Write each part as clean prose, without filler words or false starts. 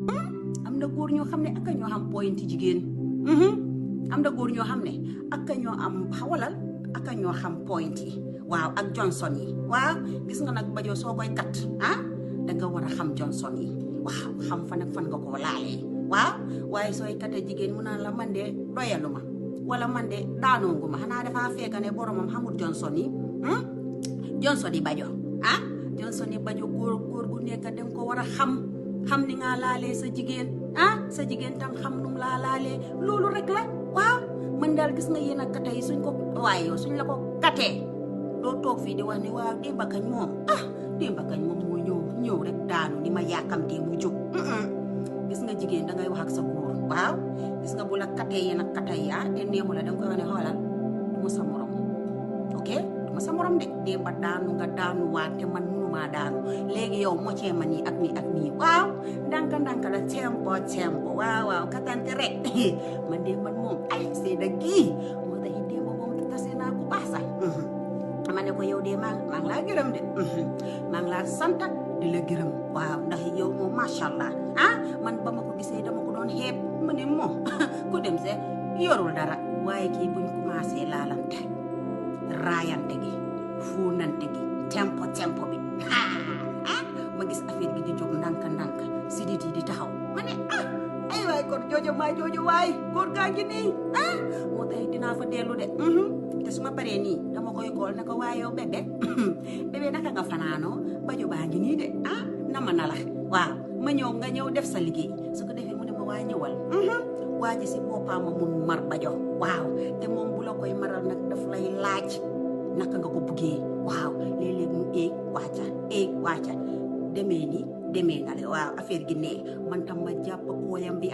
am na góor ñoo xam ne ak ñoo xam point jigéen am na góor ñoo xam ne ak ñoo am xawalal ak ñoo xam point yi waaw ak Johnson yi waaw gis nga nag Bajo soo koy kat danga war a xam Johnson yi waaw xam fan ak fan nga ko laalee waaw waaye sooy kate jigéen mu naan la man de doyalu ma wala man de daanoongu ma xanaa dafa fekk ne boromam xamul Johnson yi Johnson yi Bajo Johnson yi Bajo góor gu nekk danga ko war a xam ni nga laalee sa jigéen sa jigéen tam xam num laa laalee loolu rek la waaw man daal gis nga yéen a kate yi suñ ko waaye yow suñ la ko katee doo toog fii di wax ni waaw démba kañ moom moo ñëw rek daanu ni ma yàkkamtee mu jóg gis nga jigéen dangay wax ak sa góor waaw gis nga bu la katee yéen a katay te neexu la danga koy wax ne xoolal du ma sa morom ok du ma sa morom de démba daanu nga daanu waate man mënumaa daanu léegi yow moccee ma nii ak nii waaw ndànka la tempo waaw katante rek man de man moom ay seeda gii moo tax démba moom tase naa ku baax sax ma ne ko yow de maa ngi laa gërëm de maa ngi laa sant di la gërëm waaw ndax yow moom macha allah man ba ma ko gisee dama ko doon xeeb ma ne moom ku dem se yorul dara waaye kii buñ commencé laalante raayante gi fuunante gi tempo bi ma gis affaire gi di jóg ndànk sidit yi di taxaw ma ne ay waay kon joojo waay góor gaa ngi nii moo tax dinaa fa dellu de te su ma paree nii dama koy kool ne ko waaye yow bébé naka nga fanaanoo Bajo baa ngi nii de nama na la waaw ma nga ñëw def sa liggéey su ko defee mu ne ma waa ñëwal waa ji si boppam ma mun mar Bajo waaw te moom bu la koy maral nag daf lay laaj naka nga ko buggee waaw léeg-léeg mu éeg wàcca demee na le waaw affaire gi ne man tam ma jàpp kooyam bi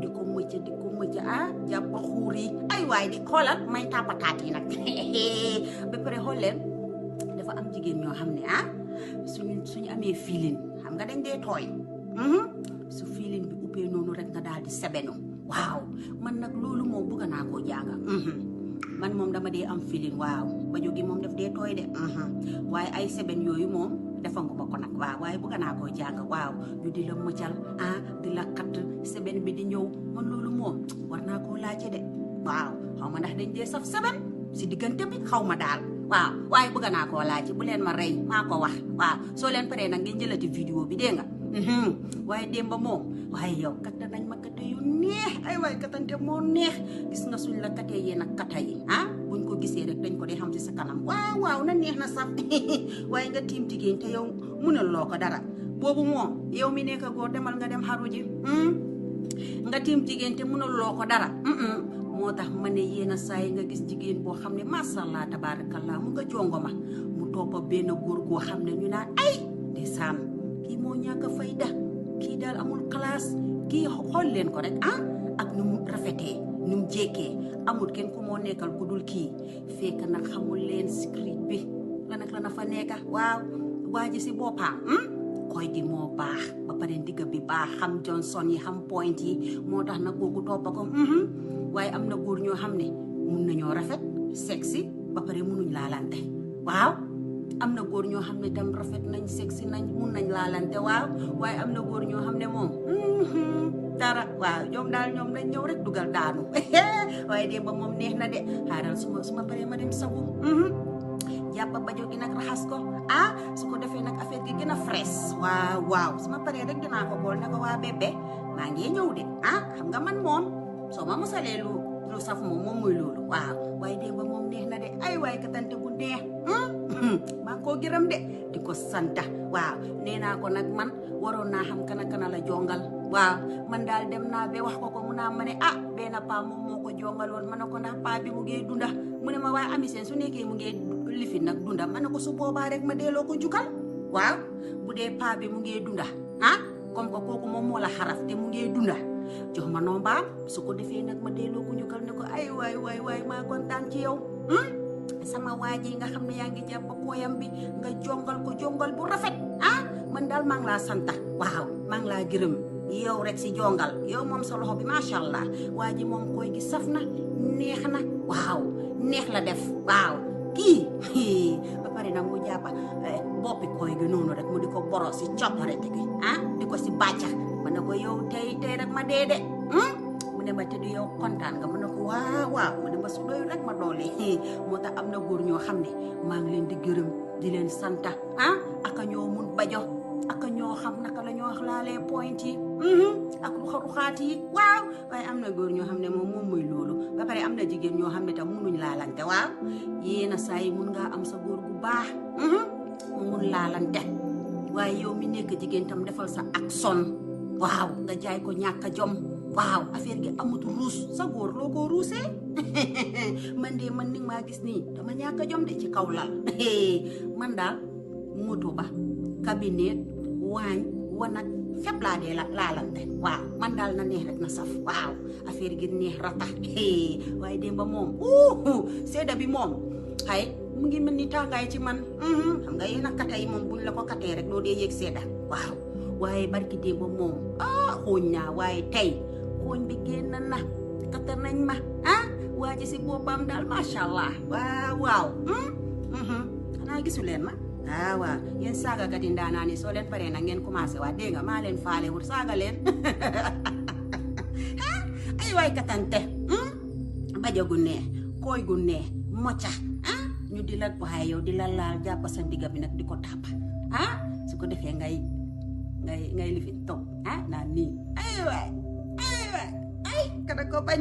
di ko mëcc jàpp xuur yi ay waay di xoolal may tàppataat yi nag ba pare xool leen dafa am jigéen ñoo xam ne suñu amee fiilin xam nga dañ dee tooy su fiilin bi ubbee noonu rek nga daal di sebenu waaw man nag loolu moom bëgg naa koo jàng man moom dama dee am fiilin waaw Bajo gi moom daf dee tooy de waaye ay seben yooyu moom dafa nga ko nag waaw waaye bëgg naa koo jàng waaw ñu di la mëccal di la kat seben bi di ñëw man loolu moom war naa koo laajte de waaw xaw ma ndax dañ dee saf seben si diggante bi xaw ma daal waaw waaye bëgg naa koo laajte bu leen ma rey maa ko wax waaw soo leen paree nag ngeen jëlati vidéo bi dégg nga waaye démba moom waaye yow katta nañ ma katte yu neex ay waaye kattante moo neex gis nga suñ la kattee yéen ak katta yi buñ ko gisee rek dañ ko dee xam ci sa kanam waaw na neex na saf waaye nga tiim jigéen te yow mënuloo ko dara boobu moom yow mi nekk góor demal nga dem xaru ji nga tiim jigéen te mënuloo ko dara moo tax ma ne yéen a saa yi nga gis jigéen boo xam ne macha allah tabarakallah mu nga jongo ma mu toppa benn góor goo xam ne ñu naan ay ndeysaan kii moo ñàkk a fayda kii daal amul classe kii xool leen ko rek ak nu mu rafetee nu mu jékkee amul kenn ku moo nekkal ku dul kii fekk nag xamul leen secret bi la na fa nekka waaw waa ji si boppam koy gi moo baax ba pare ndigga bi baax xam Johnson yi xam point yi moo tax nag kooku toppa ko waaye am na góor ñoo xam ne mun nañoo rafet sexy ba pare munuñ laalante waaw am na góor ñoo xam ne tam rafet nañ sexy nañ mun nañ laalante waaw waaye am na góor ñoo xam ne moom dara waaw ñoom daal ñoom nañ ñëw rek dugal daanu waaye démb moom neex na de xaaral su ma paree ma dem sabu jàpp Bajo gi nag raxas ko su ko defee nag affaire gi gën a fresh waaw su ma paree rek dinaa ko bool ne ko waa bébé maa ngi ñëw de xam nga man moom soo ma mosalee lu saf moom muy loolu waaw waaye démb moom neex na de ay waaye katante bu neex maa ngi koo gërëm de di ko santa waaw nee naa ko nag man waroon naa xam kana la jongal waaw man daal dem naa ba wax ko mu naa ma ne benn paa moom moo ko jongaloon ma ne ko ndax paa bi mu ngee dunda mu ne ma waaye ami seen su nekkee mu ngee lifi nag dunda ma ne ko su boobaa rek ma delloo ko jukal waaw bu dee paa bi mu ngee dunda comme que kooku moom moo la xaraf te mu ngee dunda jox ma nombaam su ko defee nag ma delloo ko jukal ne ko ay waay maa kontaan ci yow sama waa ji nga xam ne yaa ngi jàpp kooyam bi nga jongal bu rafet man daal maa ngi laa santa waaw maa ngi laa gërëm yow rek si jongal yow moom sa loxo bi macha allah waa ji moom koy gi saf na neex na waaw neex la def waaw kii ba pare nag mu jàppa boppi koy gi noonu rek mu di ko boro si copparete gi di ko si bàcca ma ne ko yow tey rek ma dee de mu ne ma te du yow kontaan nga mu ne ko waaw mu ne ma su doy rek ma doole moo tax am na góor ñoo xam ne maa ngi leen di gërëm di leen santa aka ñoo mun bajo aka ñoo xam naka la ñoo laalee point yi ak ruxaat yi waaw waaye am na góor ñoo xam ne moom muy loolu ba pare am na jigéen ñoo xam ne tam munuñ laalante waaw yéena saa yi mun ngaa am sa góor gu baax mu mun laalante waaye yow mi nekk jigéen tam defal sa action waaw nga jaay ko ñàkk a jom waaw affaire gi amut ruus sa góor loo ko ruusee man ni maa gis nii dama ñàkk a jom de ci kaw lal man daal moto ba cabinet waañ wanag fépp laa dee laalante waaw man daal na neex rek na saf waaw affaire gi neex ratax waaye démba moom sedda bi moom xay mu ngi mel ni tàngaay ci man xam nga yéen a kata yi moom buñ la ko katee rek doo dee yëg sedda waaw waaye barki démba moom xooñ naa waaye tey xooñ bi génn na kata nañ ma waa ji si boppam daal macha allah waaw xanaa gisu leen ma waaw yéen saagakat yi ndaanaa ni soo leen paree nag ngeen commencé waa dégg nga maa leen faale wut saaga leen ay waay katante bajo gu neex kooy gu neex mocca ñu di la waaye yow di la laal jàpp sa ndigga bi nag di ko tàpp su ko defee ngay lifin toog naan nii ay waay ay kada ko bañ